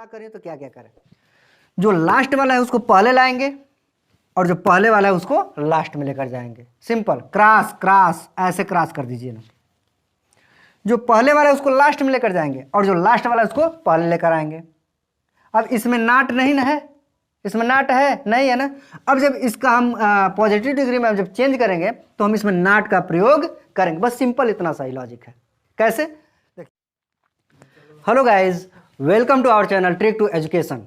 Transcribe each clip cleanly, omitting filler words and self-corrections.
क्या करें तो क्या क्या करें। जो लास्ट वाला है उसको पहले लाएंगे और जो पहले वाला है उसको लास्ट में लेकर जाएंगे। सिंपल, क्रॉस क्रॉस ऐसे क्रॉस कर दीजिए ना। जो पहले वाला है उसको लास्ट में लेकर जाएंगे और जो लास्ट वाला है उसको पहले लेकर आएंगे। अब इसमें नाट नहीं ना है, इसमें नाट है नहीं है ना। अब जब इसका हम पॉजिटिव डिग्री में जब चेंज करेंगे तो हम इसमें नाट का प्रयोग करेंगे। बस सिंपल इतना सा ही लॉजिक है। कैसे? Hello guys, welcome to our channel trick to education.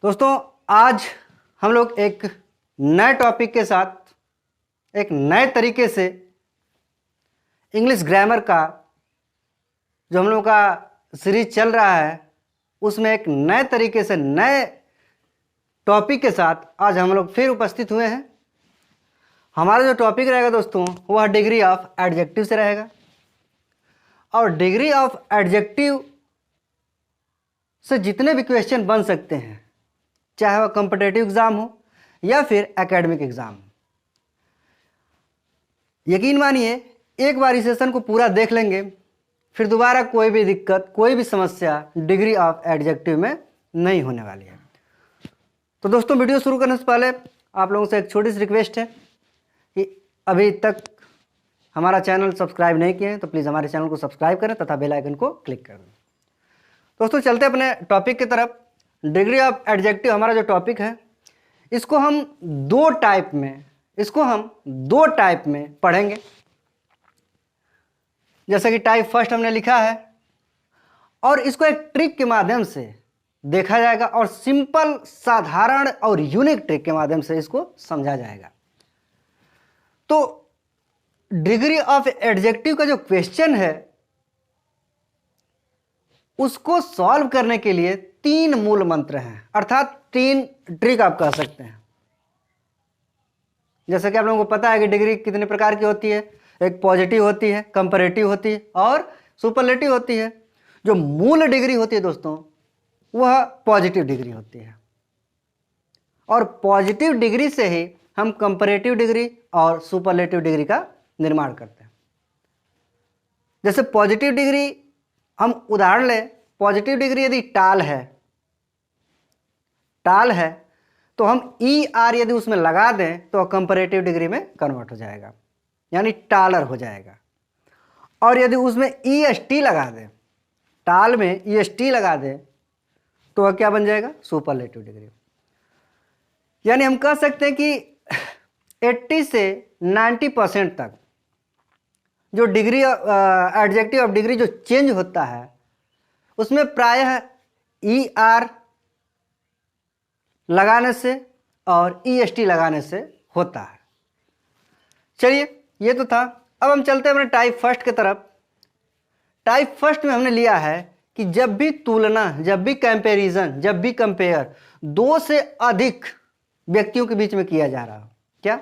दोस्तों, आज हम लोग एक नए टॉपिक के साथ एक नए तरीके से इंग्लिश ग्रामर का जो हम लोग का सीरीज चल रहा है उसमें एक नए तरीके से नए टॉपिक के साथ आज हम लोग फिर उपस्थित हुए हैं। हमारा जो टॉपिक रहेगा दोस्तों वह डिग्री ऑफ एडजेक्टिव से रहेगा और डिग्री ऑफ एडजेक्टिव से जितने भी क्वेश्चन बन सकते हैं, चाहे वह कॉम्पिटिटिव एग्जाम हो या फिर एकेडमिक एग्जाम हो, यकीन मानिए एक बार इस सेशन को पूरा देख लेंगे फिर दोबारा कोई भी दिक्कत, कोई भी समस्या डिग्री ऑफ एडजेक्टिव में नहीं होने वाली है। तो दोस्तों, वीडियो शुरू करने से पहले आप लोगों से एक छोटी सी रिक्वेस्ट है कि अभी तक हमारा चैनल सब्सक्राइब नहीं किए हैं तो प्लीज़ हमारे चैनल को सब्सक्राइब करें तथा बेल आइकन को क्लिक कर दें। दोस्तों, चलते अपने टॉपिक की तरफ। डिग्री ऑफ एडजेक्टिव हमारा जो टॉपिक है इसको हम दो टाइप में पढ़ेंगे। जैसे कि टाइप फर्स्ट हमने लिखा है और इसको एक ट्रिक के माध्यम से देखा जाएगा और सिंपल, साधारण और यूनिक ट्रिक के माध्यम से इसको समझा जाएगा। तो डिग्री ऑफ एडजेक्टिव का जो क्वेश्चन है उसको सॉल्व करने के लिए तीन मूल मंत्र हैं, अर्थात तीन ट्रिक आप कह सकते हैं। जैसे कि आप लोगों को पता है कि डिग्री कितने प्रकार की होती है। एक पॉजिटिव होती है, कंपैरेटिव होती है और सुपरलेटिव होती है। जो मूल डिग्री होती है दोस्तों वह पॉजिटिव डिग्री होती है और पॉजिटिव डिग्री से ही हम कंपैरेटिव डिग्री और सुपरलेटिव डिग्री का निर्माण करते हैं। जैसे पॉजिटिव डिग्री हम उदाहरण लें, पॉजिटिव डिग्री यदि टाल है तो हम ई आर यदि उसमें लगा दें तो कंपैरेटिव डिग्री में कन्वर्ट हो जाएगा, यानी टालर हो जाएगा। और यदि उसमें ई एस टी लगा दें, टाल में ई एस टी लगा दें तो वह क्या बन जाएगा? Superlative degree. यानी हम कह सकते हैं कि 80 से 90% तक जो डिग्री एडजेक्टिव ऑफ डिग्री जो चेंज होता है उसमें प्रायः ई आर लगाने से और ई एस टी लगाने से होता है। चलिए, ये तो था। अब हम चलते हैं अपने टाइप फर्स्ट की तरफ। टाइप फर्स्ट में हमने लिया है कि जब भी तुलना, जब भी कंपैरिजन, जब भी कंपेयर दो से अधिक व्यक्तियों के बीच में किया जा रहा हो, क्या?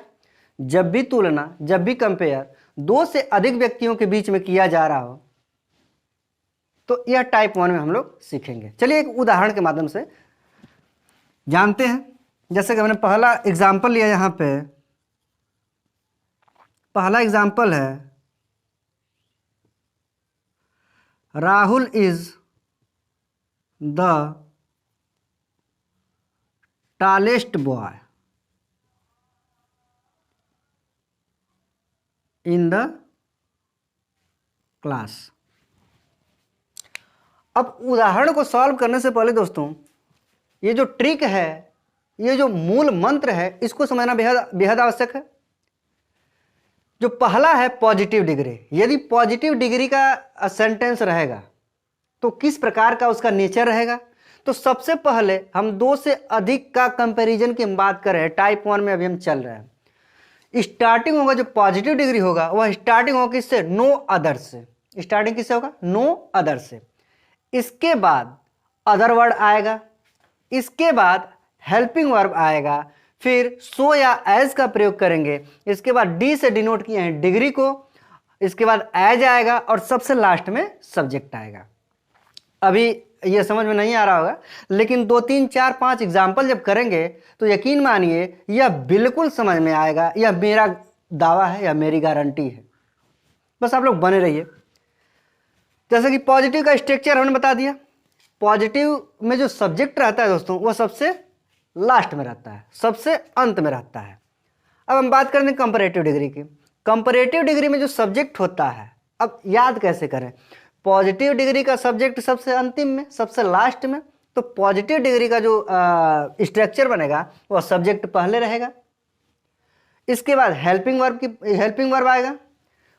जब भी तुलना, जब भी कंपेयर दो से अधिक व्यक्तियों के बीच में किया जा रहा हो तो यह टाइप 1 में हम लोग सीखेंगे। चलिए एक उदाहरण के माध्यम से जानते हैं। जैसे कि हमने पहला एग्जाम्पल लिया, यहाँ पे पहला एग्जाम्पल है Rahul is the tallest boy in the class. अब उदाहरण को सॉल्व करने से पहले दोस्तों ये जो ट्रिक है, ये जो मूल मंत्र है, इसको समझना बेहद आवश्यक है। जो पहला है पॉजिटिव डिग्री, यदि पॉजिटिव डिग्री का सेंटेंस रहेगा तो किस प्रकार का उसका नेचर रहेगा? तो सबसे पहले हम दो से अधिक का कंपैरिजन की हम बात कर रहे हैं। टाइप 1 में अभी हम चल रहे हैं। स्टार्टिंग होगा, जो पॉजिटिव डिग्री होगा वह स्टार्टिंग होगा किससे? नो अदर से। स्टार्टिंग किससे होगा? नो अदर से। इसके बाद अदर वर्ड आएगा, इसके बाद हेल्पिंग वर्ब आएगा, फिर सो या एज का प्रयोग करेंगे। इसके बाद डी से डिनोट किए हैं डिग्री को, इसके बाद एज आएगा और सबसे लास्ट में सब्जेक्ट आएगा। अभी ये समझ में नहीं आ रहा होगा, लेकिन 2, 3, 4, 5 एग्जाम्पल जब करेंगे तो यकीन मानिए यह बिल्कुल समझ में आएगा। यह मेरा दावा है, यह मेरी गारंटी है। बस आप लोग बने रहिए। जैसे कि पॉजिटिव का स्ट्रक्चर हमने बता दिया, पॉजिटिव में जो सब्जेक्ट रहता है दोस्तों वो सबसे लास्ट में रहता है, सबसे अंत में रहता है। अब हम बात करते हैं कंपैरेटिव डिग्री की। कंपैरेटिव डिग्री में जो सब्जेक्ट होता है, अब याद कैसे करें, पॉजिटिव डिग्री का सब्जेक्ट सबसे अंतिम में, सबसे लास्ट में, तो पॉजिटिव डिग्री का जो स्ट्रक्चर बनेगा वो सब्जेक्ट पहले रहेगा, इसके बाद हेल्पिंग वर्ब आएगा,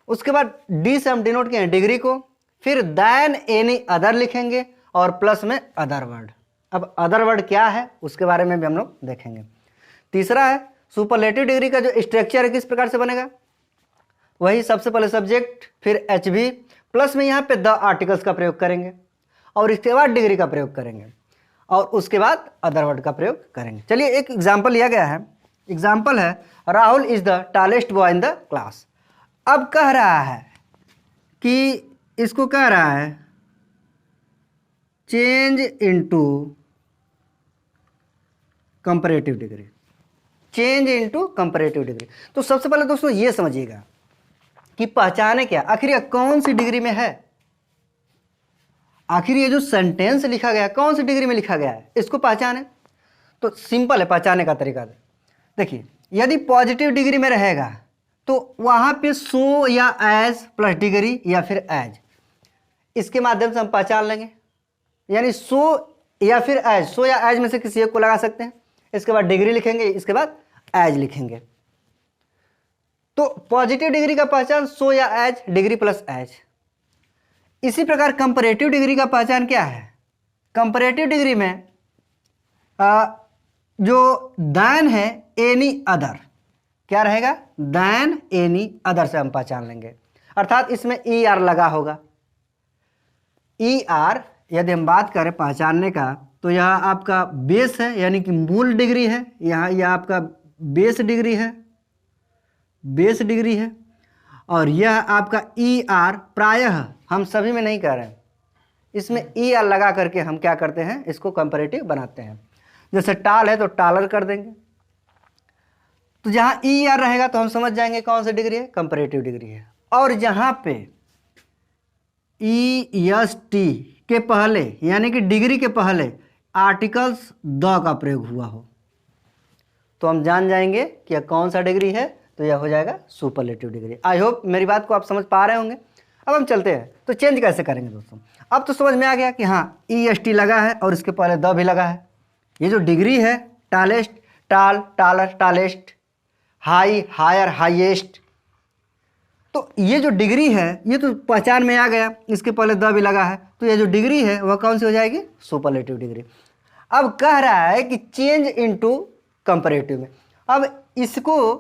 उसके बाद डी से हम डिनोट किए हैं डिग्री को, फिर देन एनी अदर लिखेंगे और प्लस में अदर वर्ड। अब अदर वर्ड क्या है उसके बारे में भी हम लोग देखेंगे। तीसरा है सुपरलेटिव डिग्री का जो स्ट्रक्चर है किस प्रकार से बनेगा, वही सबसे पहले सब्जेक्ट, फिर एच वी, प्लस में यहाँ पे द आर्टिकल्स का प्रयोग करेंगे और इसके बाद डिग्री का प्रयोग करेंगे और उसके बाद अदर वर्ड का प्रयोग करेंगे। चलिए एक एग्जाम्पल लिया गया है, एग्जाम्पल है Rahul is the tallest boy in the class. अब कह रहा है कि इसको कह रहा है change into comparative degree, change into comparative degree. तो सबसे पहले दोस्तों ये समझिएगा कि पहचाने क्या, आखिर यह कौन सी डिग्री में है, आखिर ये जो सेंटेंस लिखा गया कौन सी डिग्री में लिखा गया है, इसको पहचाने। तो सिंपल है पहचाने का तरीका। देखिए यदि पॉजिटिव डिग्री में रहेगा तो वहां पे सो या एज प्लस डिग्री या फिर एज, इसके माध्यम से हम पहचान लेंगे, यानी सो या फिर एज, सो या एज में से किसी एक को लगा सकते हैं, इसके बाद डिग्री लिखेंगे, इसके बाद एज लिखेंगे। तो पॉजिटिव डिग्री का पहचान सो या एज, डिग्री प्लस एज। इसी प्रकार कंपैरेटिव डिग्री का पहचान क्या है, कंपैरेटिव डिग्री में जो देन है एनी अदर, क्या रहेगा, देन एनी अदर से हम पहचान लेंगे, अर्थात इसमें ई आर लगा होगा। ई आर यदि हम बात करें पहचानने का तो यह आपका बेस है, यानी कि मूल डिग्री है, यहाँ यह आपका बेस डिग्री है, बेस डिग्री है, और यह आपका ई आर प्रायः हम सभी में नहीं कह रहे हैं, इसमें ई आर लगा करके हम क्या करते हैं, इसको कंपैरेटिव बनाते हैं। जैसे टाल है तो टालर कर देंगे, तो जहाँ ई आर रहेगा तो हम समझ जाएंगे कौन सी डिग्री है, कंपैरेटिव डिग्री है। और जहाँ पे ई एस टी के पहले यानी कि डिग्री के पहले आर्टिकल्स द का प्रयोग हुआ हो तो हम जान जाएंगे कि यह कौन सा डिग्री है, तो यह हो जाएगा सुपरलेटिव डिग्री। आई होप मेरी बात को आप समझ पा रहे होंगे। अब हम चलते हैं, तो चेंज कैसे करेंगे दोस्तों। अब तो समझ में आ गया कि हाँ ई एस टी लगा है और इसके पहले द भी लगा है। ये जो डिग्री है tallest, tall, taller, tallest, high, higher, highest, तो ये जो डिग्री है ये तो पहचान में आ गया, इसके पहले द भी लगा है, तो ये जो डिग्री है वह कौन सी हो जाएगी, सुपरलेटिव डिग्री। अब कह रहा है कि चेंज इनटू कंपैरेटिव में, अब इसको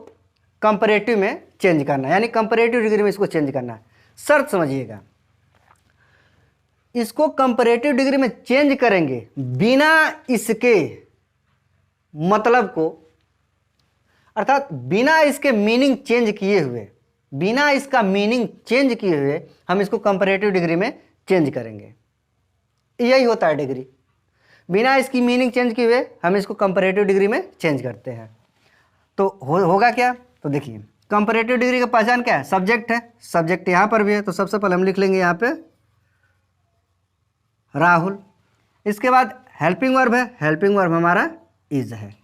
कंपैरेटिव में चेंज करना है, यानी कंपैरेटिव डिग्री में इसको चेंज करना है। शर्त समझिएगा, इसको कंपैरेटिव डिग्री में चेंज करेंगे बिना इसके मतलब को, अर्थात बिना इसके मीनिंग चेंज किए हुए, बिना इसका मीनिंग चेंज किए हुए हम इसको कंपैरेटिव डिग्री में चेंज करेंगे। यही होता है डिग्री, बिना इसकी मीनिंग चेंज किए हुए हम इसको कंपैरेटिव डिग्री में चेंज करते हैं। तो होगा क्या, तो देखिए कंपैरेटिव डिग्री का पहचान क्या है, सब्जेक्ट है, सब्जेक्ट यहाँ पर भी है, तो सबसे पहले हम लिख लेंगे यहाँ पे राहुल, इसके बाद हेल्पिंग वर्ब है, हेल्पिंग वर्ब हमारा इज है,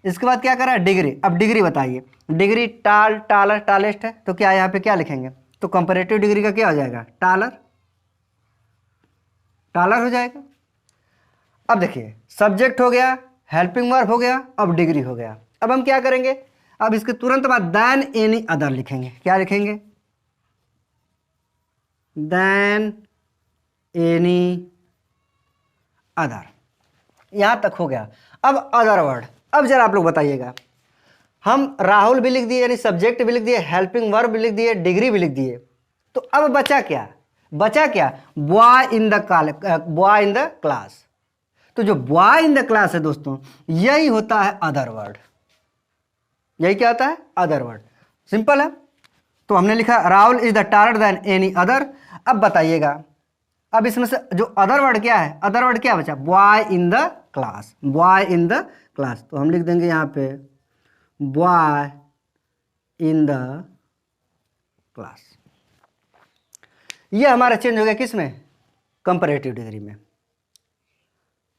इसके बाद क्या करा, डिग्री। अब डिग्री बताइए, डिग्री टाल, टालर, टालेस्ट है, तो क्या यहाँ पे क्या लिखेंगे, तो कंपैरेटिव डिग्री का क्या हो जाएगा, टालर, टालर हो जाएगा। अब देखिए सब्जेक्ट हो गया, हेल्पिंग वर्ब हो गया, अब डिग्री हो गया। अब हम क्या करेंगे, अब इसके तुरंत बाद देन एनी अदर लिखेंगे, क्या लिखेंगे, देन एनी अदर। यहां तक हो गया। अब अदर वर्ड, अब जरा आप लोग बताइएगा, हम राहुल भी लिख दिए यानी सब्जेक्ट भी लिख दिए, हेल्पिंग वर्ब भी लिख दिए, डिग्री भी लिख दिए, तो अब बचा क्या, बचा क्या, बॉय इन द क्लास। तो जो बॉय इन द क्लास है दोस्तों यही होता है अदर वर्ड, यही क्या होता है, अदर वर्ड। सिंपल है। तो हमने लिखा Rahul is the taller than any other. अब बताइएगा, अब इसमें से जो अदर वर्ड क्या है, अदर वर्ड क्या बचा, boy in the class, boy in the class, तो हम लिख देंगे यहाँ पे बॉय इन द क्लास। ये हमारा चेंज हो गया किस में, कंपैरेटिव डिग्री में।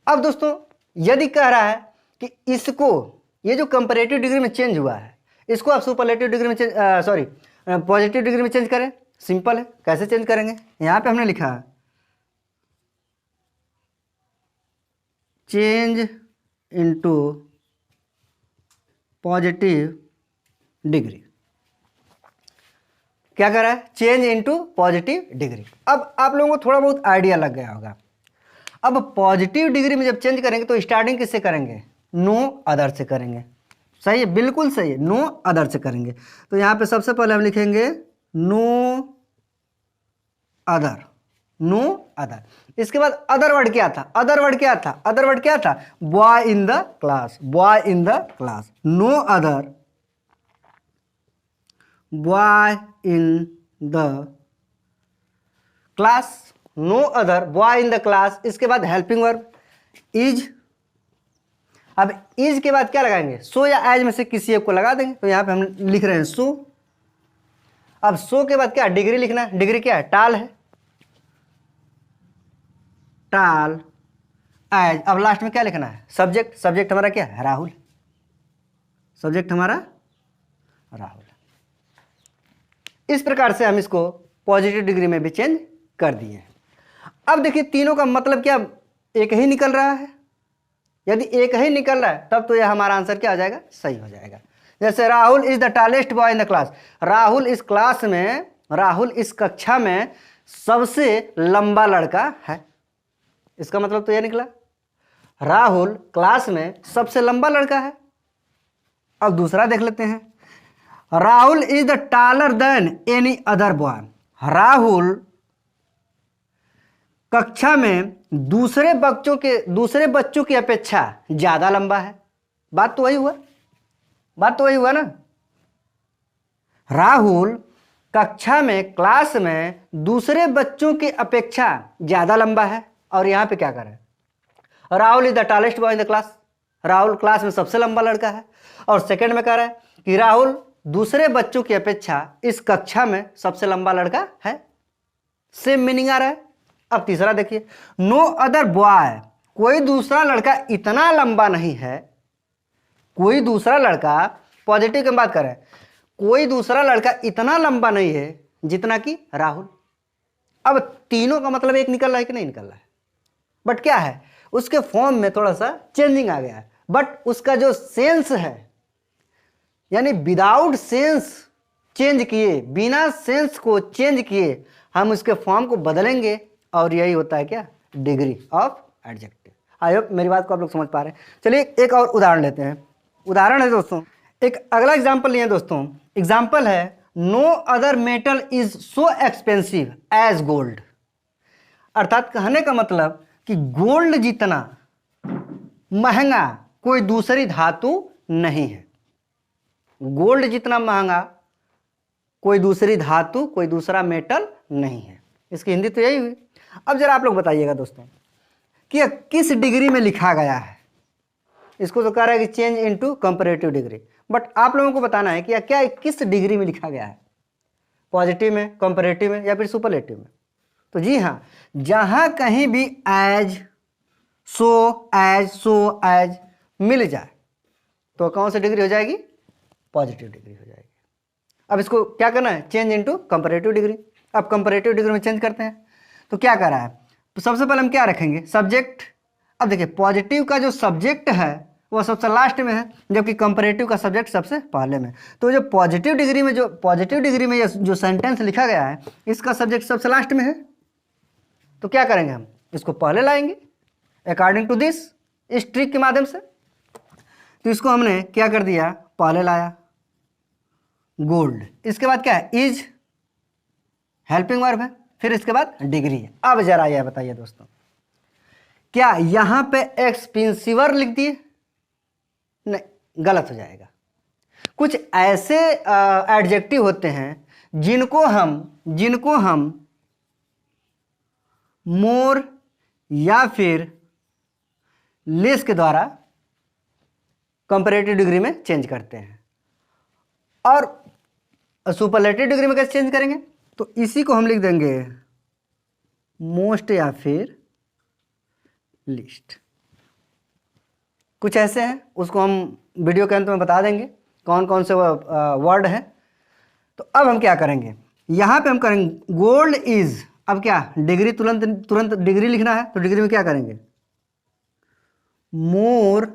अब दोस्तों यदि कह रहा है कि इसको, ये जो कंपैरेटिव डिग्री में चेंज हुआ है, इसको आप सुपरलेटिव डिग्री में चेंज पॉजिटिव डिग्री में चेंज करें, सिंपल है। कैसे चेंज करेंगे? यहां पे हमने लिखा चेंज इनटू पॉजिटिव डिग्री। क्या कर रहा है? Change into positive degree. अब आप लोगों को थोड़ा बहुत आइडिया लग गया होगा। अब पॉजिटिव डिग्री में जब चेंज करेंगे तो स्टार्टिंग किससे करेंगे? नो अदर से करेंगे। सही है, बिल्कुल सही है, नो अदर से करेंगे। तो यहां पे सबसे पहले हम लिखेंगे नो अदर, नो अदर। इसके बाद अदर वर्ड क्या था? अदर वर्ड क्या था? अदर वर्ड क्या था? Boy in the class, boy in the class. No other boy in the class, no other boy in the class. इसके बाद हेल्पिंग वर्ब इज। अब इज के बाद क्या लगाएंगे? सो या एज में से किसी एक को लगा देंगे। तो यहां पे हम लिख रहे हैं सो। अब सो के बाद क्या? डिग्री लिखना है। डिग्री क्या है? टाल है, टाल एज। अब लास्ट में क्या लिखना है? सब्जेक्ट। सब्जेक्ट हमारा क्या है? राहुल। सब्जेक्ट हमारा राहुल। इस प्रकार से हम इसको पॉजिटिव डिग्री में भी चेंज कर दिए। अब देखिए तीनों का मतलब क्या एक ही निकल रहा है? यदि एक ही निकल रहा है तब तो यह हमारा आंसर क्या हो जाएगा? सही हो जाएगा। जैसे Rahul is the tallest boy in the class. Rahul इस क्लास में, राहुल इस कक्षा में सबसे लंबा लड़का है। इसका मतलब तो यह निकला राहुल क्लास में सबसे लंबा लड़का है। अब दूसरा देख लेते हैं। Rahul is the taller than any other boy. Rahul कक्षा में दूसरे बच्चों की अपेक्षा ज्यादा लंबा है। बात तो वही हुआ, बात तो वही हुआ ना। राहुल कक्षा में, क्लास में दूसरे बच्चों की अपेक्षा ज्यादा लंबा है। और यहां पे क्या कर रहे हैं? Rahul is the tallest boy in the class. Rahul class में सबसे लंबा लड़का है। और सेकंड में कह रहा है कि राहुल दूसरे बच्चों की अपेक्षा इस कक्षा में सबसे लंबा लड़का है। सेम मीनिंग आ रहा है। अब तीसरा देखिए, नो अदर बॉय, कोई दूसरा लड़का इतना लंबा नहीं है। कोई दूसरा लड़का, पॉजिटिव की बात कर रहे हैं, कोई दूसरा लड़का इतना लंबा नहीं है जितना कि राहुल। अब तीनों का मतलब एक निकल रहा है कि नहीं निकल रहा है? बट क्या है, उसके फॉर्म में थोड़ा सा चेंजिंग आ गया है। बट उसका जो सेंस है, यानी विदाउट सेंस चेंज किए, बिना सेंस को चेंज किए हम उसके फॉर्म को बदलेंगे और यही होता है क्या? Degree of adjective. I hope मेरी बात को आप लोग समझ पा रहे हैं। चलिए एक और उदाहरण लेते हैं। उदाहरण है दोस्तों, एक अगला एग्जाम्पल लिए दोस्तों। एग्जाम्पल है no other metal is so expensive as gold. अर्थात कहने का मतलब कि गोल्ड जितना महंगा कोई दूसरी धातु नहीं है। गोल्ड जितना महंगा कोई दूसरी धातु, कोई दूसरा मेटल नहीं है। इसकी हिंदी तो यही हुई। अब जरा आप लोग बताइएगा दोस्तों कि यह किस डिग्री में लिखा गया है। इसको तो कह रहा है कि change into comparative degree, but आप लोगों को बताना है कि यह क्या किस डिग्री में लिखा गया है, पॉजिटिव में, कंपैरेटिव में या फिर सुपरलेटिव में। तो जी हाँ, जहां कहीं भी एज, सो एज मिल जाए तो कौन सी डिग्री हो जाएगी? पॉजिटिव डिग्री हो जाएगी। अब इसको क्या करना है? Change into comparative degree. अब कंपैरेटिव डिग्री में चेंज करते हैं तो क्या कर रहा है? तो सबसे पहले हम क्या रखेंगे? सब्जेक्ट। अब देखिए पॉजिटिव का जो सब्जेक्ट है वो सबसे लास्ट में है, जबकि कंपैरेटिव का सब्जेक्ट सबसे पहले में। तो जो पॉजिटिव डिग्री में जो सेंटेंस लिखा गया है इसका सब्जेक्ट सबसे लास्ट में है। तो क्या करेंगे? हम इसको पहले लाएंगे अकॉर्डिंग टू दिस, इस ट्रिक के माध्यम से। तो इसको हमने क्या कर दिया? पहले लाया गोल्ड। इसके बाद क्या है? इज हेल्पिंग वर्ब है, फिर इसके बाद डिग्री है। अब जरा यह बताइए दोस्तों, क्या यहां पे एक्सपेंसिवर लिख दिए? नहीं, गलत हो जाएगा। कुछ ऐसे एडजेक्टिव होते हैं जिनको हम मोर या फिर लेस के द्वारा कंपैरेटिव डिग्री में चेंज करते हैं। और सुपरलेटिव डिग्री में कैसे चेंज करेंगे? तो इसी को हम लिख देंगे मोस्ट या फिर लिस्ट। कुछ ऐसे हैं, उसको हम वीडियो के अंत में बता देंगे कौन कौन से वर्ड हैं। तो अब हम क्या करेंगे, यहाँ पे हम करेंगे गोल्ड इज, अब क्या डिग्री तुरंत तुरंत डिग्री लिखना है, तो डिग्री में क्या करेंगे, more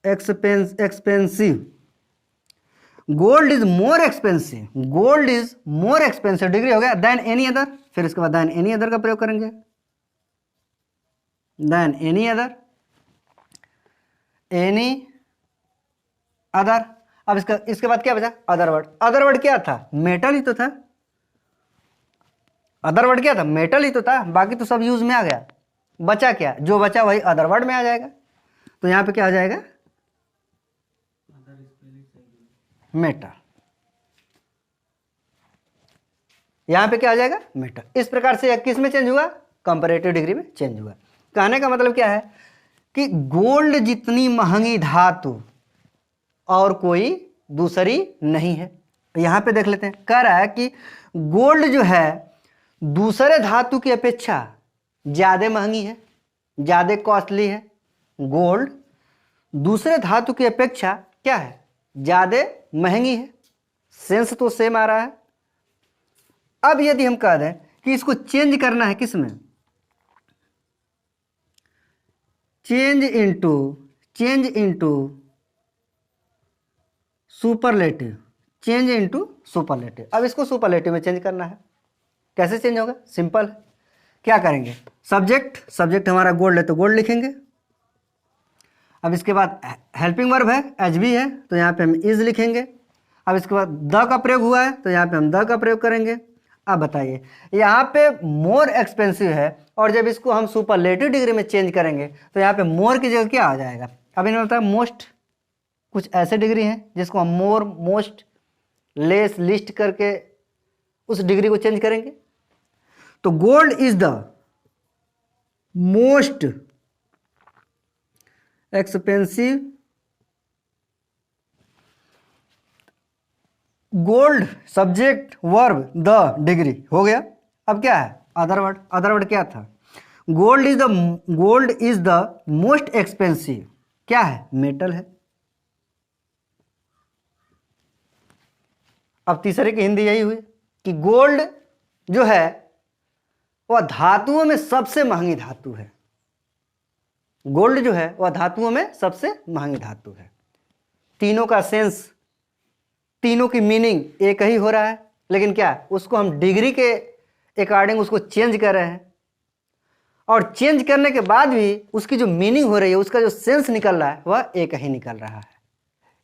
expensive, gold is more expensive, gold is more expensive degree हो गया देन एनी अदर। फिर इसके बाद देन एनी अदर का प्रयोग करेंगे, than any other, any other. अब इसके बाद क्या बचा, अदर वर्ड। अदर वर्ड क्या था, मेटल ही तो था। अदर वर्ड क्या था, मेटल ही तो था, बाकी तो सब यूज में आ गया। बचा क्या, जो बचा वही अदर वर्ड में आ जाएगा। तो यहां पे क्या आ जाएगा, मेटल। यहां पे क्या आ जाएगा, मेटल। इस प्रकार से किस में चेंज हुआ, कंपैरेटिव डिग्री में चेंज हुआ। कहने का मतलब क्या है कि गोल्ड जितनी महंगी धातु और कोई दूसरी नहीं है। यहां पे देख लेते हैं, कह रहा है कि गोल्ड जो है दूसरे धातु की अपेक्षा ज्यादा महंगी है, ज्यादा कॉस्टली है। गोल्ड दूसरे धातु की अपेक्षा क्या है, ज्यादा महंगी है। सेंस तो सेम आ रहा है। अब यदि हम कह दें कि इसको चेंज करना है किस में, change into superlative, change into superlative. अब इसको सुपरलेटिव में चेंज करना है। कैसे चेंज होगा, सिंपल है। क्या करेंगे, सब्जेक्ट हमारा गोल्ड है तो गोल्ड लिखेंगे। अब इसके बाद हेल्पिंग वर्ब है, एच बी है, तो यहाँ पे हम इज लिखेंगे। अब इसके बाद द का प्रयोग हुआ है तो यहाँ पे हम द का प्रयोग करेंगे। अब बताइए, यहाँ पे मोर एक्सपेंसिव है और जब इसको हम सुपरलेटिव डिग्री में चेंज करेंगे तो यहाँ पे मोर की जगह क्या आ जाएगा। अब इन्होंने बताया मोस्ट, कुछ ऐसे डिग्री हैं जिसको हम मोर, मोस्ट, लेस, लिस्ट करके उस डिग्री को चेंज करेंगे। तो gold is the most expensive, gold subject verb the degree हो गया। अब क्या है, अदर वर्ड। अदर वर्ड क्या था, gold is the most expensive, क्या है, मेटल है। अब तीसरे की हिंदी यही हुई कि गोल्ड जो है वह धातुओं में सबसे महंगी धातु है। गोल्ड जो है वह धातुओं में सबसे महंगी धातु है। तीनों का सेंस, तीनों की मीनिंग एक ही हो रहा है, लेकिन क्या उसको हम डिग्री के अकॉर्डिंग उसको चेंज कर रहे हैं। और चेंज करने के बाद भी उसकी जो मीनिंग हो रही है, उसका जो सेंस निकल रहा है वह एक ही निकल रहा है।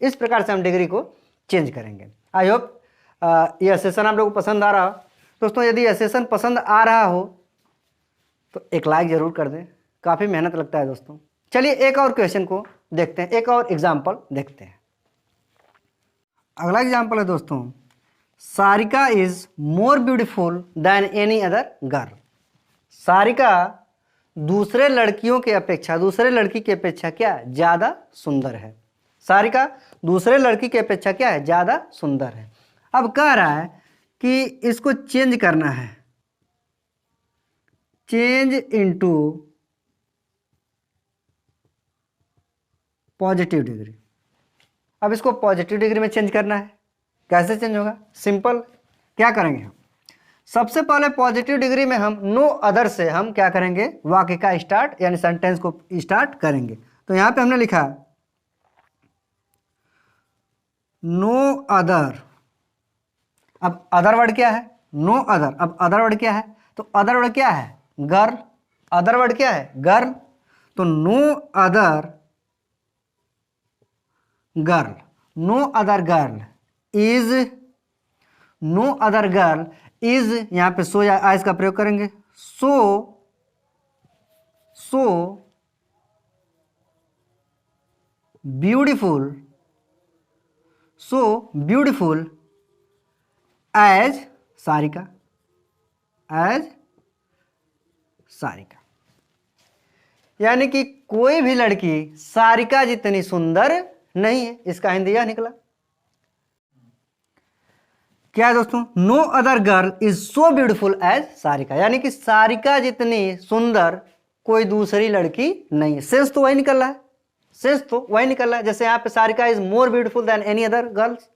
इस प्रकार से हम डिग्री को चेंज करेंगे। आई होप यह सेशन आप लोगों को पसंद आ रहा हो। दोस्तों यदि यह सेशन पसंद आ रहा हो तो एक लाइक जरूर कर दें, काफ़ी मेहनत लगता है दोस्तों। चलिए एक और क्वेश्चन को देखते हैं, एक और एग्जाम्पल देखते हैं। अगला एग्जाम्पल है दोस्तों, Sarika is more beautiful then any other girl. Sarika दूसरे लड़कियों के अपेक्षा, दूसरे लड़की की अपेक्षा क्या, ज़्यादा सुंदर है। सारिका दूसरे लड़की की अपेक्षा क्या है, ज़्यादा सुंदर है। अब कह रहा है कि इसको चेंज करना है, चेंज इनटू पॉजिटिव डिग्री। अब इसको पॉजिटिव डिग्री में चेंज करना है। कैसे चेंज होगा, सिंपल। क्या करेंगे हम, सबसे पहले पॉजिटिव डिग्री में हम नो अदर से हम क्या करेंगे, वाक्य का स्टार्ट यानी सेंटेंस को स्टार्ट करेंगे। तो यहां पे हमने लिखा नो अदर। अब अदर वर्ड क्या है, नो अदर। अब अदर वर्ड क्या है, तो अदर वर्ड क्या है, गर्ल। अदर वर्ड क्या है, गर्ल। तो no other girl, no other girl is, no other girl is, यहां पे सो या आइज का प्रयोग करेंगे। So beautiful, so beautiful as Sarika, as Sarika. यानी कि कोई भी लड़की सारिका जितनी सुंदर नहीं है। इसका हिंदी यह निकला। क्या है दोस्तों, no other girl is so beautiful as Sarika, यानी कि सारिका जितनी सुंदर कोई दूसरी लड़की नहीं है। सेंस तो वही निकल रहा है, सेंस तो वही निकल रहा है। जैसे यहाँ पे Sarika is more beautiful then any other girls.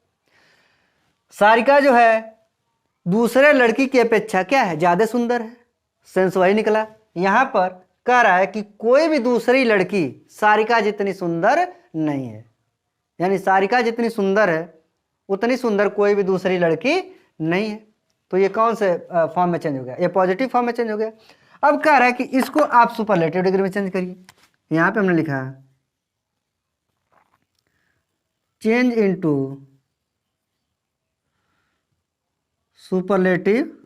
Sarika जो है दूसरे लड़की की अपेक्षा क्या है, ज्यादा सुंदर है। सेंस वही निकला। यहां पर कह रहा है कि कोई भी दूसरी लड़की सारिका जितनी सुंदर नहीं है, यानी सारिका जितनी सुंदर है उतनी सुंदर कोई भी दूसरी लड़की नहीं है। तो ये कौन से फॉर्म में चेंज हो गया, ये पॉजिटिव फॉर्म में चेंज हो गया। अब कह रहा है कि इसको आप सुपरलेटिव डिग्री में चेंज करिए। यहां पे हमने लिखा change into superlative,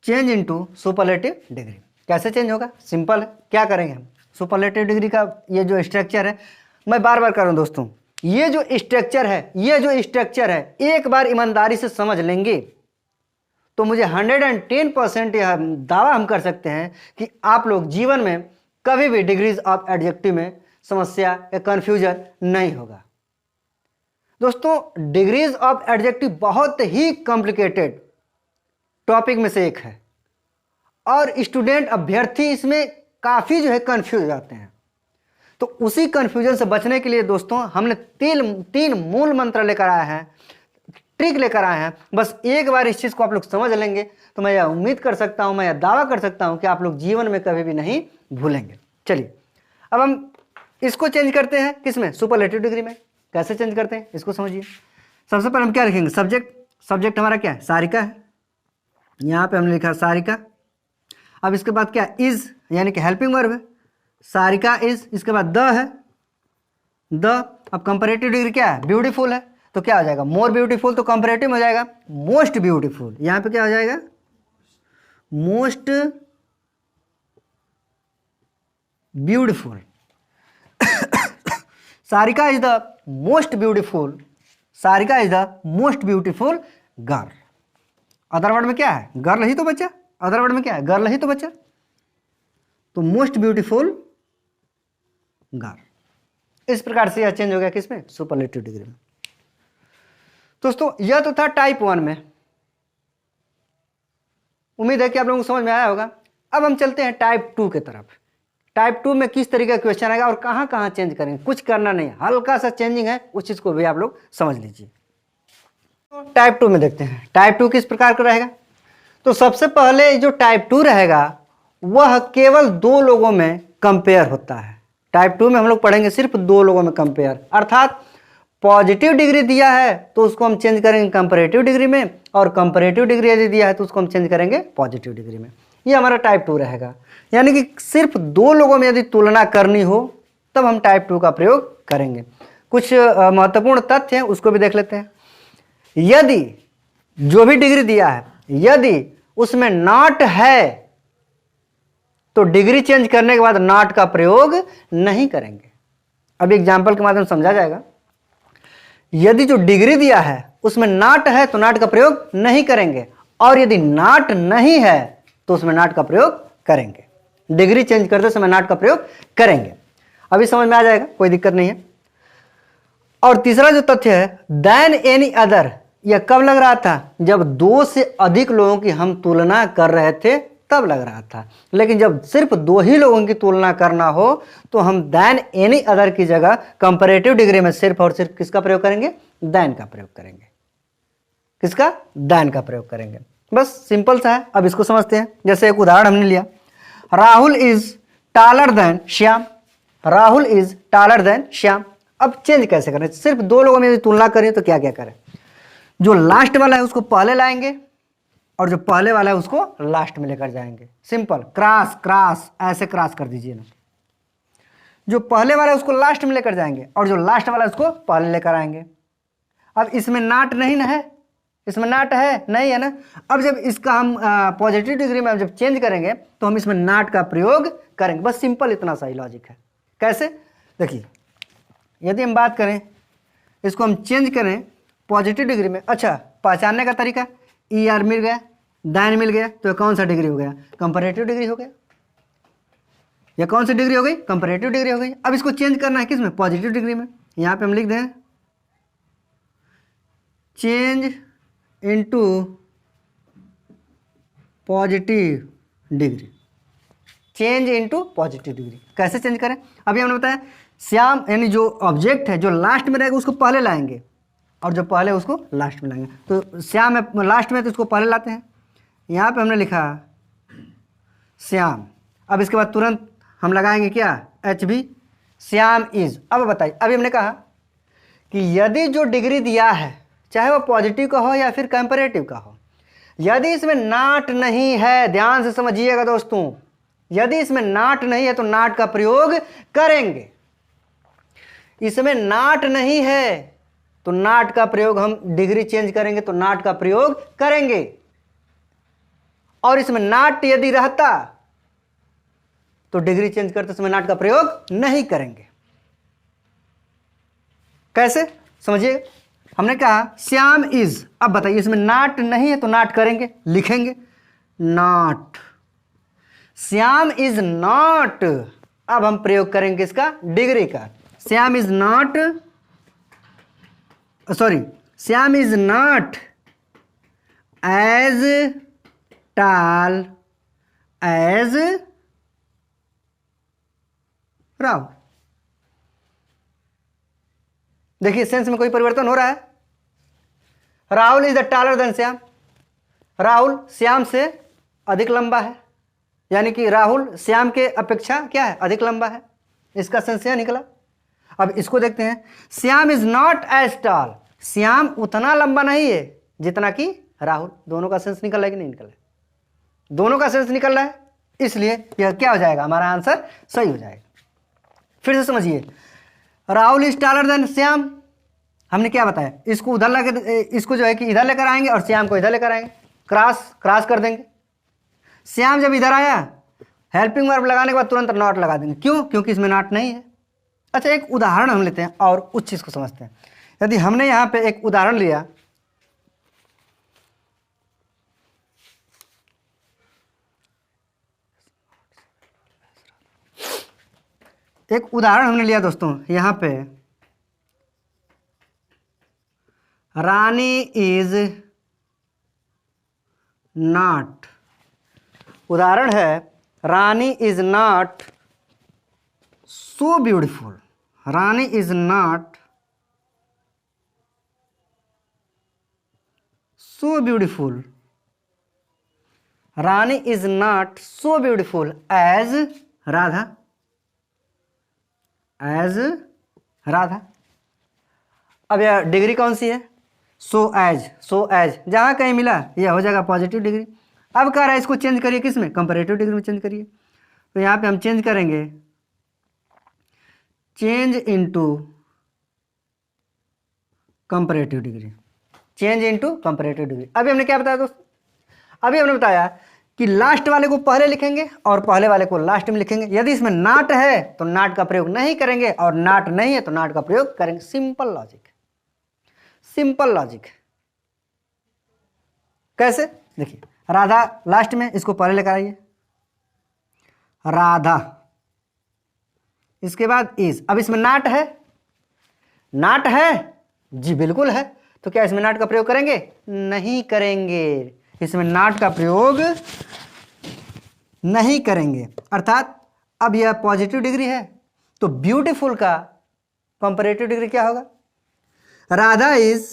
change into superlative degree. कैसे चेंज होगा, सिंपल है। क्या करेंगे हम, सुपरलेटिव डिग्री का ये जो स्ट्रक्चर है, मैं बार बार कर रहा हूं दोस्तों, ये जो स्ट्रक्चर है, ये जो स्ट्रक्चर है, एक बार ईमानदारी से समझ लेंगे तो मुझे 110% यह दावा हम कर सकते हैं कि आप लोग जीवन में कभी भी डिग्रीज ऑफ एडजेक्टिव में समस्या या कंफ्यूजन नहीं होगा। दोस्तों डिग्रीज ऑफ एडजेक्टिव बहुत ही कॉम्प्लिकेटेड टॉपिक में से एक है और स्टूडेंट अभ्यर्थी इसमें काफी जो है कंफ्यूज हो जाते हैं। तो उसी कंफ्यूजन से बचने के लिए दोस्तों हमने तीन मूल मंत्र लेकर आए हैं, ट्रिक लेकर आए हैं। बस एक बार इस चीज को आप लोग समझ लेंगे तो मैं यह उम्मीद कर सकता हूं, मैं यह दावा कर सकता हूं कि आप लोग जीवन में कभी भी नहीं भूलेंगे। चलिए अब हम इसको चेंज करते हैं किसमें, सुपरलेटिव डिग्री में। कैसे चेंज करते हैं इसको समझिए। सबसे पहले हम क्या लिखेंगे, सब्जेक्ट। सब्जेक्ट हमारा क्या है, सारिका है। यहां पे हमने लिखा सारिका। अब इसके बाद क्या, इज यानी कि हेल्पिंग वर्ब है, सारिका इज। इसके बाद द है, द। अब कंपैरेटिव डिग्री क्या है, ब्यूटीफुल है, तो क्या हो जाएगा, मोर ब्यूटीफुल। तो कंपैरेटिव में हो जाएगा मोस्ट ब्यूटीफुल। यहां पे क्या हो जाएगा, most beautiful. Sarika is the most beautiful, Sarika is the most beautiful girl. Other word में क्या है, गर्ल ही तो बच्चा, अदर वर्ड में क्या है, गर्ल ही तो बच्चा। तो मोस्ट ब्यूटीफुल गर्ल। इस प्रकार से यह चेंज हो गया किसमें, सुपरलेटिव डिग्री में। दोस्तों यह तो था टाइप 1 में, उम्मीद है कि आप लोगों को समझ में आया होगा। अब हम चलते हैं टाइप 2 की तरफ। टाइप 2 में किस तरीके का क्वेश्चन आएगा और कहां कहां चेंज करेंगे, कुछ करना नहीं, हल्का सा चेंजिंग है, उस चीज को भी आप लोग समझ लीजिए। तो टाइप 2 में देखते हैं टाइप 2 किस प्रकार का रहेगा। तो सबसे पहले जो टाइप 2 रहेगा वह केवल दो लोगों में कंपेयर होता है। टाइप 2 में हम लोग पढ़ेंगे सिर्फ दो लोगों में कंपेयर, अर्थात पॉजिटिव डिग्री दिया है तो उसको हम चेंज करेंगे कंपैरेटिव डिग्री में, और कंपैरेटिव डिग्री यदि दिया है तो उसको हम चेंज करेंगे पॉजिटिव डिग्री में। ये हमारा टाइप 2 रहेगा। यानी कि सिर्फ दो लोगों में यदि तुलना करनी हो तब हम टाइप 2 का प्रयोग करेंगे। कुछ महत्वपूर्ण तथ्य हैं उसको भी देख लेते हैं। यदि जो भी डिग्री दिया है यदि उसमें नॉट है तो डिग्री चेंज करने के बाद नॉट का प्रयोग नहीं करेंगे। अब एग्जाम्पल के माध्यम से समझा जाएगा। यदि जो डिग्री दिया है उसमें नॉट है तो नॉट का प्रयोग नहीं करेंगे, और यदि नॉट नहीं है तो उसमें नॉट का प्रयोग करेंगे। डिग्री चेंज करते समय नॉट का प्रयोग करेंगे। अभी समझ में आ जाएगा, कोई दिक्कत नहीं है। और तीसरा जो तथ्य है देन एनी अदर, यह कब लग रहा था, जब दो से अधिक लोगों की हम तुलना कर रहे थे तब लग रहा था। लेकिन जब सिर्फ दो ही लोगों की तुलना करना हो तो हम देन एनी अदर की जगह कंपैरेटिव डिग्री में सिर्फ और सिर्फ किसका प्रयोग करेंगे, देन का प्रयोग करेंगे। किसका, देन का प्रयोग करेंगे। बस सिंपल सा है। अब इसको समझते हैं। जैसे एक उदाहरण हमने लिया, Rahul is taller than Shyam. Rahul is taller than Shyam. अब चेंज कैसे करें, सिर्फ दो लोगों में यदि तुलना करें तो क्या क्या करें, जो लास्ट वाला है उसको पहले लाएंगे और जो पहले वाला है उसको लास्ट में लेकर जाएंगे। सिंपल, क्रॉस क्रॉस ऐसे क्रॉस कर दीजिए ना। जो पहले वाला है उसको लास्ट में लेकर जाएंगे और जो लास्ट वाला है उसको पहले लेकर आएंगे। अब इसमें नॉट नहीं ना है, इसमें नॉट है नहीं है ना। अब जब इसका हम पॉजिटिव डिग्री में जब चेंज करेंगे तो हम इसमें नॉट का प्रयोग करेंगे। बस सिंपल इतना सा ही लॉजिक है। कैसे, देखिए यदि हम बात करें इसको हम चेंज करें पॉजिटिव डिग्री में। अच्छा, पहचानने का तरीका, ई आर मिल गया, दाइन मिल गया, तो कौन सा डिग्री हो गया, कंपैरेटिव डिग्री हो गया। यह कौन सी डिग्री हो गई, कंपैरेटिव डिग्री हो गई। अब इसको चेंज करना है किसमें, पॉजिटिव डिग्री में। यहां पे हम लिख दें change into positive degree. Change into positive degree. कैसे चेंज करें? अभी हमने बताया श्याम यानी जो ऑब्जेक्ट है जो लास्ट में रहेगा उसको पहले लाएंगे और जो पहले उसको लास्ट में लाएंगे। तो श्याम है लास्ट में तो उसको पहले लाते हैं। यहाँ पे हमने लिखा श्याम। अब इसके बाद तुरंत हम लगाएंगे क्या? HB Shyam is. अब बताइए, अभी हमने कहा कि यदि जो डिग्री दिया है चाहे वो पॉजिटिव का हो या फिर कंपैरेटिव का हो, यदि इसमें नाट नहीं है, ध्यान से समझिएगा दोस्तों, यदि इसमें नाट नहीं है तो नाट का प्रयोग करेंगे। इसमें नाट नहीं है तो नाट का प्रयोग, हम डिग्री चेंज करेंगे तो नाट का प्रयोग करेंगे। और इसमें नाट यदि रहता तो डिग्री चेंज करते समय नाट का प्रयोग नहीं करेंगे। कैसे समझिए? हमने कहा श्याम इज। अब बताइए इसमें नाट नहीं है तो नाट करेंगे, लिखेंगे नॉट। Shyam is not. अब हम प्रयोग करेंगे इसका डिग्री का। Shyam is not, sorry, Shyam is not as tall as Rahul. देखिए सेंस में कोई परिवर्तन हो रहा है। Rahul is the taller than Shyam. Rahul Shyam से अधिक लंबा है, यानी कि राहुल श्याम के अपेक्षा क्या है? अधिक लंबा है। इसका सेंस यह निकला। अब इसको देखते हैं। Shyam is not as tall. Shyam उतना लंबा नहीं है जितना कि राहुल। दोनों का सेंस निकल रहा है कि नहीं निकल रहा है? दोनों का सेंस निकल रहा है, इसलिए यह क्या हो जाएगा? हमारा आंसर सही हो जाएगा। फिर से समझिए, Rahul is taller than Shyam. हमने क्या बताया? इसको उधर लगे, इसको जो है कि इधर लेकर आएंगे और श्याम को इधर लेकर आएंगे, क्रॉस कर देंगे। श्याम जब इधर आया, हेल्पिंग वर्ब लगाने के बाद तुरंत नॉट लगा देंगे। क्यों? क्योंकि इसमें नॉट नहीं है। अच्छा, एक उदाहरण हम लेते हैं और उस चीज को समझते हैं। यदि हमने यहां पे एक उदाहरण लिया, एक उदाहरण हमने लिया दोस्तों, यहां पे रानी इज नॉट। उदाहरण है Rani is not so beautiful. Rani is not so beautiful. Rani is not so beautiful as Radha. As Radha. अब यह डिग्री कौन सी है? So as. सो एज जहां कहीं मिला यह हो जाएगा पॉजिटिव डिग्री। अब कह रहा है इसको चेंज करिए, किस में? कंपैरेटिव डिग्री में चेंज करिए। तो यहां पे हम चेंज करेंगे change into comparative degree. Change into comparative degree. अभी हमने क्या बताया दोस्त? अभी हमने बताया कि लास्ट वाले को पहले लिखेंगे और पहले वाले को लास्ट में लिखेंगे। यदि इसमें नाट है तो नाट का प्रयोग नहीं करेंगे और नाट नहीं है तो नाट का प्रयोग करेंगे। Simple logic, simple logic. कैसे? देखिए, राधा लास्ट में, इसको पहले लेकर आइए, राधा। इसके बाद इज। अब इसमें नाट है? नाट है जी, बिल्कुल है। तो क्या इसमें नाट का प्रयोग करेंगे? नहीं करेंगे। इसमें नाट का प्रयोग नहीं करेंगे। अर्थात अब यह पॉजिटिव डिग्री है तो ब्यूटीफुल का कंपैरेटिव डिग्री क्या होगा? राधा इज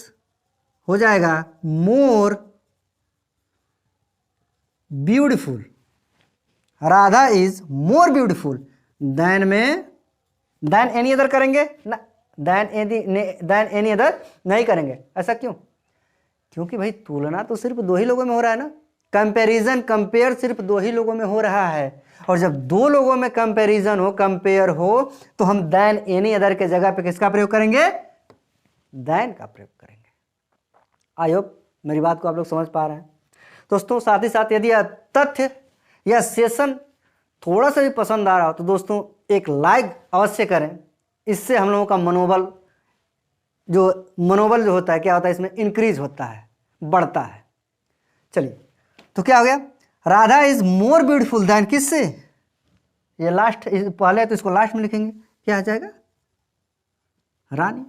हो जाएगा more beautiful. Radha is more beautiful then में देन एनी अदर करेंगे ना? देन एनी अदर नहीं करेंगे। ऐसा क्यों? क्योंकि भाई तुलना तो सिर्फ दो ही लोगों में हो रहा है ना। कंपैरिजन, कंपेयर सिर्फ दो ही लोगों में हो रहा है। और जब दो लोगों में कंपैरिजन हो, कंपेयर हो, तो हम देन एनी अदर के जगह पे किसका प्रयोग करेंगे? देन का प्रयोग करेंगे। आई होप मेरी बात को आप लोग समझ पा रहे हैं दोस्तों। साथ ही साथ यदि यह तथ्य या सेशन थोड़ा सा भी पसंद आ रहा हो तो दोस्तों एक लाइक अवश्य करें। इससे हम लोगों का मनोबल जो होता है, क्या होता है इसमें? इंक्रीज होता है, बढ़ता है। चलिए, तो क्या हो गया? Radha is more beautiful then किससे? ये लास्ट पहले है तो इसको लास्ट में लिखेंगे। क्या आ जाएगा? रानी।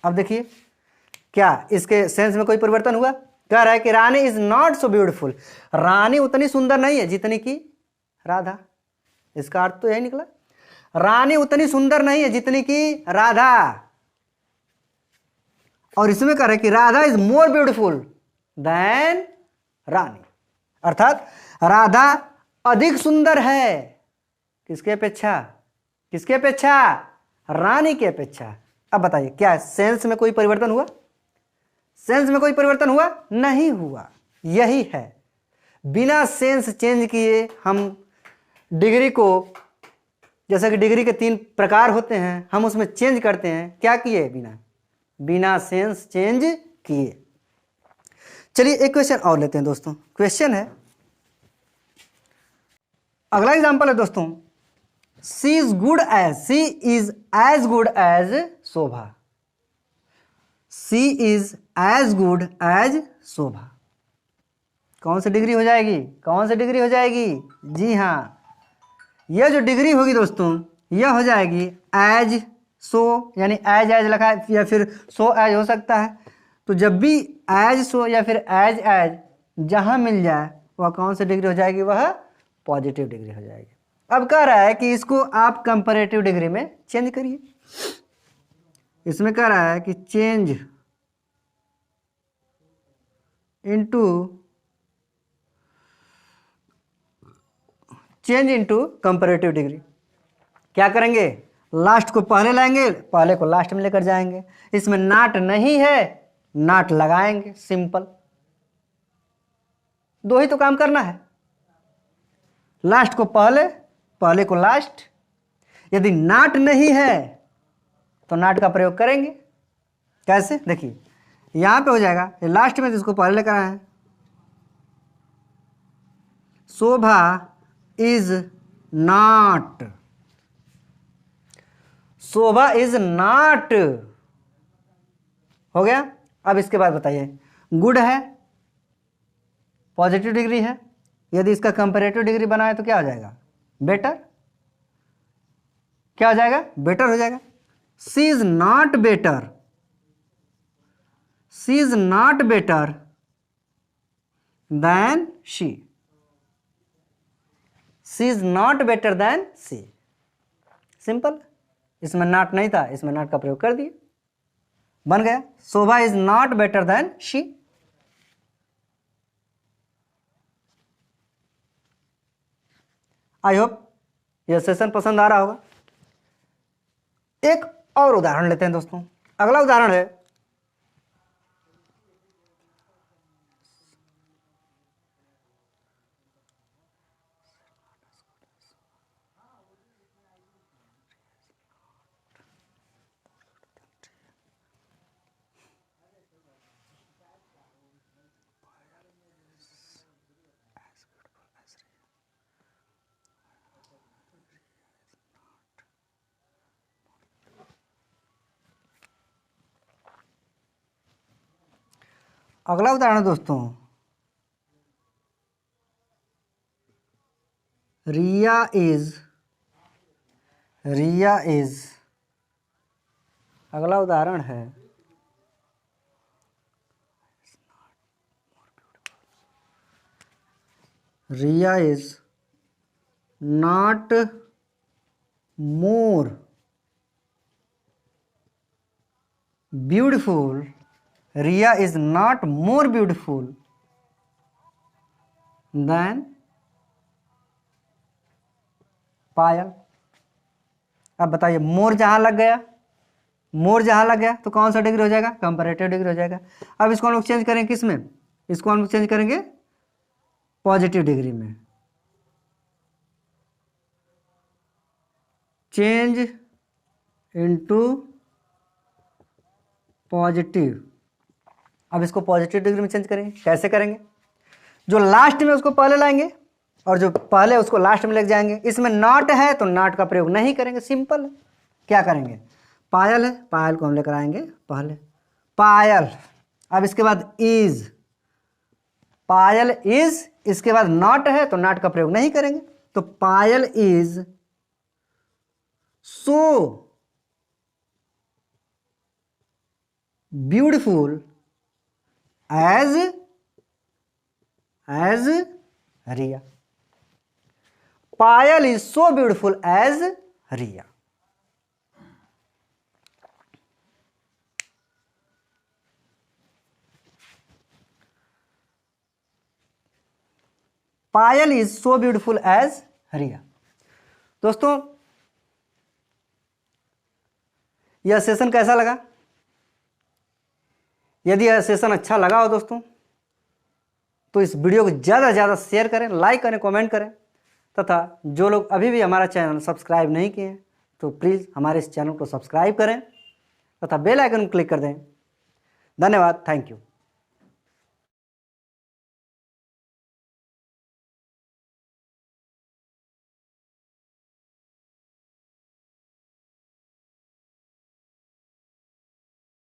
अब देखिए, क्या इसके सेंस में कोई परिवर्तन हुआ? कह रहा है कि रानी इज नॉट सो ब्यूटीफुल। रानी उतनी सुंदर नहीं है जितनी कि राधा। इसका अर्थ तो यही निकला। रानी उतनी सुंदर नहीं है जितनी कि राधा, और इसमें कह रहे कि Radha is more beautiful than Rani, अर्थात राधा अधिक सुंदर है किसके अपेक्षा, किसके अपेक्षा, रानी की अपेक्षा। अब बताइए क्या सेंस में कोई परिवर्तन हुआ, सेंस में कोई परिवर्तन हुआ, नहीं हुआ। यही है, बिना सेंस चेंज किए हम डिग्री को, जैसा कि डिग्री के 3 प्रकार होते हैं, हम उसमें चेंज करते हैं, क्या किए, बिना सेंस चेंज किए। चलिए एक क्वेश्चन और लेते हैं दोस्तों। क्वेश्चन है, अगला एग्जांपल है दोस्तों, she is good as, she is as good as Shobha, she is as good as Shobha. कौन सी डिग्री हो जाएगी, कौन सी डिग्री हो जाएगी, जी हाँ, यह जो डिग्री होगी दोस्तों यह हो जाएगी एज सो, यानी एज एज लिखा है या फिर सो एज हो सकता है, तो जब भी एज सो या फिर एज एज जहां मिल जाए वह कौन सी डिग्री हो जाएगी, वह पॉजिटिव डिग्री हो जाएगी। अब कह रहा है कि इसको आप कंपैरेटिव डिग्री में चेंज करिए। इसमें कह रहा है कि चेंज इनटू कंपैरेटिव डिग्री। क्या करेंगे, लास्ट को पहले लाएंगे, पहले को लास्ट में लेकर जाएंगे। इसमें नॉट नहीं है, नॉट लगाएंगे, सिंपल। दो ही तो काम करना है, लास्ट को पहले, पहले को लास्ट। यदि नॉट नहीं है तो नॉट का प्रयोग करेंगे। कैसे, देखिए यहां पे हो जाएगा, लास्ट में जिसको पहले लेकर आए हैं, Shobha is not, Shobha is not हो गया। अब इसके बाद बताइए, गुड है, पॉजिटिव डिग्री है, यदि इसका कंपैरेटिव डिग्री बनाए तो क्या हो जाएगा, बेटर। क्या हो जाएगा, बेटर हो जाएगा। She is not better, she is not better than she, she is not better than she, simple. इसमें नॉट नहीं था, इसमें नॉट का प्रयोग कर दिए, बन गया Shobha is not better than she. I hope यह सेशन पसंद आ रहा होगा। एक और उदाहरण लेते हैं दोस्तों। अगला उदाहरण है, अगला उदाहरण दोस्तों, रिया इज, अगला उदाहरण है, Riya is not more beautiful, Riya is not more beautiful than Payal. अब बताइए, मोर जहां लग गया, मोर जहां लग गया तो कौन सा डिग्री हो जाएगा, कंपैरेटिव डिग्री हो जाएगा। अब इसको हम लोग चेंज करेंगे किस में, इसको हम लोग चेंज करेंगे पॉजिटिव डिग्री में। Change into positive. अब इसको पॉजिटिव डिग्री में चेंज करेंगे, कैसे करेंगे, जो लास्ट में उसको पहले लाएंगे और जो पहले उसको लास्ट में लेके जाएंगे। इसमें नॉट है तो नॉट का प्रयोग नहीं करेंगे, सिंपल है। क्या करेंगे, पायल है, पायल को हम लेकर आएंगे पहले, पायल। अब इसके बाद इज, पायल इज, इसके बाद नॉट है तो नॉट का प्रयोग नहीं करेंगे, तो Payal is so beautiful as Riya. Payal is so beautiful as Riya. Payal is so beautiful as Riya. दोस्तों, यह सेशन कैसा लगा? यदि यह सेशन अच्छा लगा हो दोस्तों, तो इस वीडियो को ज़्यादा से ज़्यादा शेयर करें, लाइक करें, कमेंट करें, तथा जो लोग अभी भी हमारा चैनल सब्सक्राइब नहीं किए हैं तो प्लीज़ हमारे इस चैनल को सब्सक्राइब करें तथा बेल आइकन को क्लिक कर दें। धन्यवाद, थैंक यू।